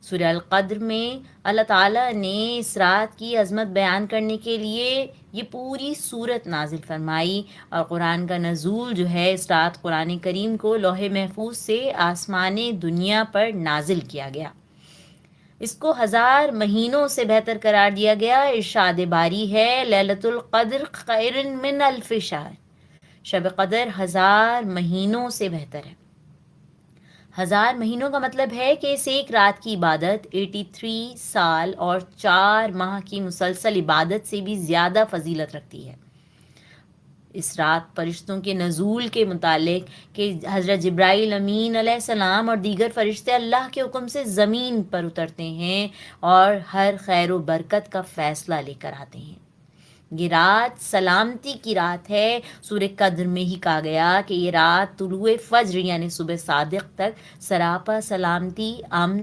सूरह अल क़द्र में अल्लाह ताला ने इस रात की अज़मत बयान करने के लिए ये पूरी सूरत नाजिल फरमाई। और कुरान का नज़ूल जो है इस रात कुरान करीम को लौहे महफूज से आसमान दुनिया पर नाजिल किया गया। इसको 1000 महीनों से बेहतर करार दिया गया। इरशाद बारी है, लैलतुल क़द्र खैरुन मिन अल्फ़ि शहर। शब क़द्र 1000 महीनों से बेहतर है। 1000 महीनों का मतलब है कि इस एक रात की इबादत 83 साल और 4 माह की मुसलसल इबादत से भी ज़्यादा फजीलत रखती है। इस रात फरिश्तों के नज़ूल के मुतालिक कि हज़रत जिब्राईल अमीन अलैहिस्सलाम और दीगर फरिश्ते अल्लाह के हुक्म से ज़मीन पर उतरते हैं और हर खैर व बरकत का फ़ैसला लेकर आते हैं। ये रात सलामती की रात है। सूरह कद्र में ही कहा गया कि ये रात तुलुए फज्र यानी सुबह सादिक तक सरापा सलामती, अमन